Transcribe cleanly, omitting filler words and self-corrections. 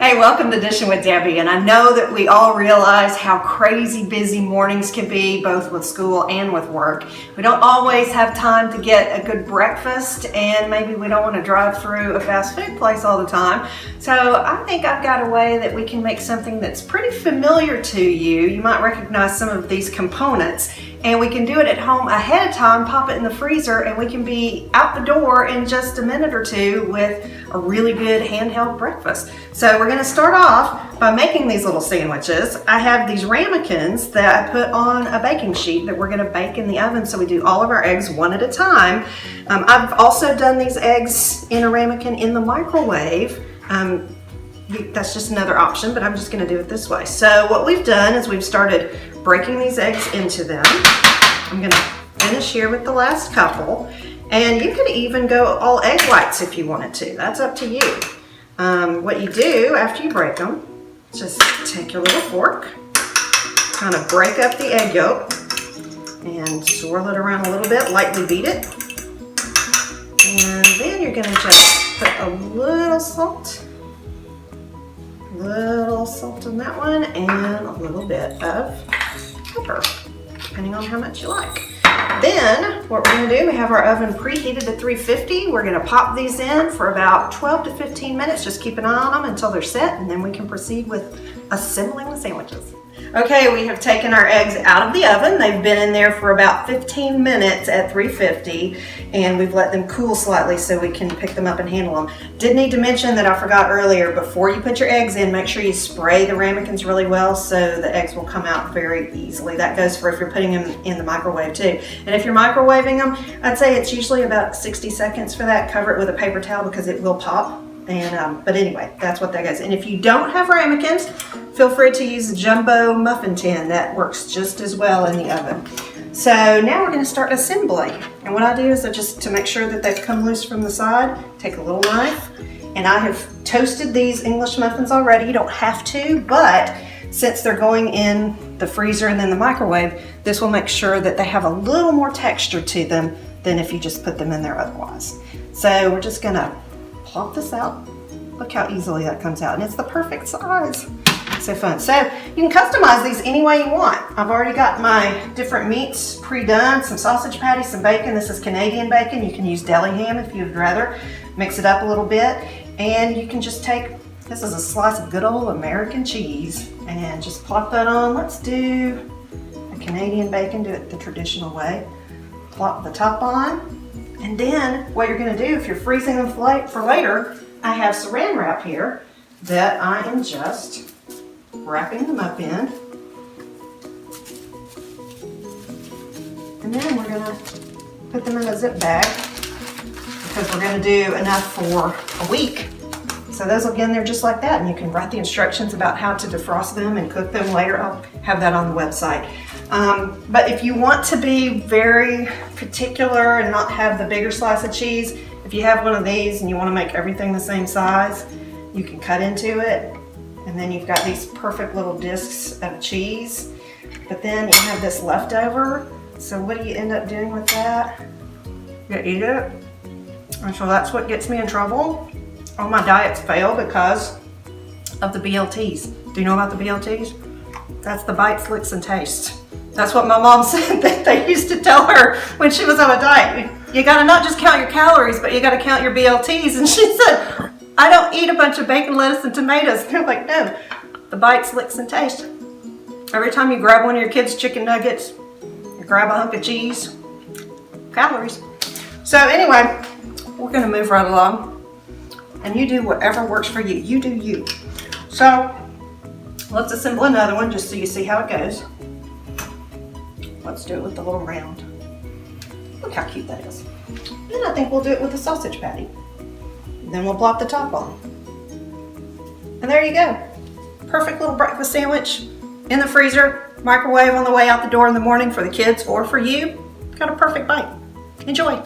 Hey, welcome to Dishin with Debbie, and I know that we all realize how crazy busy mornings can be, both with school and with work. We don't always have time to get a good breakfast, and maybe we don't want to drive through a fast food place all the time. So I think I've got a way that we can make something that's pretty familiar to you. You might recognize some of these components, and we can do it at home ahead of time, pop it in the freezer, and we can be out the door in just a minute or two with a really good handheld breakfast. So we're going to start off by making these little sandwiches. I have these ramekins that I put on a baking sheet that we're going to bake in the oven, so we do all of our eggs one at a time. I've also done these eggs in a ramekin in the microwave. That's just another option, but I'm just going to do it this way. So what we've done is we've started breaking these eggs into them. I'm going to finish here with the last couple, and you could even go all egg whites if you wanted to. That's up to you. What you do after you break them, just take your little fork, kind of break up the egg yolk, and swirl it around a little bit, lightly beat it. And then you're going to just put a little salt in that one, and a little bit of pepper, depending on how much you like. Then what we're going to do, we have our oven preheated to 350. We're going to pop these in for about 12 to 15 minutes. Just keep an eye on them until they're set, and then we can proceed with assembling the sandwiches. Okay, we have taken our eggs out of the oven. They've been in there for about 15 minutes at 350, and we've let them cool slightly so we can pick them up and handle them. Did need to mention that I forgot earlier, before you put your eggs in, make sure you spray the ramekins really well so the eggs will come out very easily. That goes for if you're putting them in the microwave too. And if you're microwaving them, I'd say it's usually about 60 seconds for that. Cover it with a paper towel because it will pop. And but anyway, that's what that goes. And if you don't have ramekins, feel free to use a jumbo muffin tin. That works just as well in the oven. So now we're going to start assembling. And what I do is to make sure that they've come loose from the side, take a little knife, and I have toasted these English muffins already. You don't have to, but since they're going in the freezer and then the microwave, this will make sure that they have a little more texture to them than if you just put them in there otherwise. So we're just going to plop this out. Look how easily that comes out, and it's the perfect size. So fun. So you can customize these any way you want. I've already got my different meats pre-done, some sausage patties, some bacon. This is Canadian bacon. You can use deli ham if you'd rather. Mix it up a little bit, and you can just take, this is a slice of good old American cheese, and just plop that on. Let's do a Canadian bacon, do it the traditional way. Plop the top on. And then what you're going to do, if you're freezing them for later, I have saran wrap here that I am just wrapping them up in. And then we're going to put them in a zip bag because we're going to do enough for a week. So those will get in there just like that, and you can write the instructions about how to defrost them and cook them later. I'll have that on the website. But if you want to be very particular and not have the bigger slice of cheese, if you have one of these and you want to make everything the same size, you can cut into it, and then you've got these perfect little discs of cheese. But then you have this leftover, so what do you end up doing with that? You eat it, and so that's what gets me in trouble. All my diets fail because of the BLTs. Do you know about the BLTs? That's the bites, licks, and tastes. That's what my mom said that they used to tell her when she was on a diet. You gotta not just count your calories, but you gotta count your BLTs. And she said, I don't eat a bunch of bacon, lettuce, and tomatoes. And they're like, no, the bites, licks, and taste. Every time you grab one of your kids' chicken nuggets, you grab a hunk of cheese, calories. So anyway, we're gonna move right along. And you do whatever works for you. You do you. So let's assemble another one just so you see how it goes. Let's do it with the little round. Look how cute that is. Then I think we'll do it with a sausage patty. Then we'll plop the top on. And there you go. Perfect little breakfast sandwich in the freezer, microwave on the way out the door in the morning for the kids or for you. Got a perfect bite. Enjoy.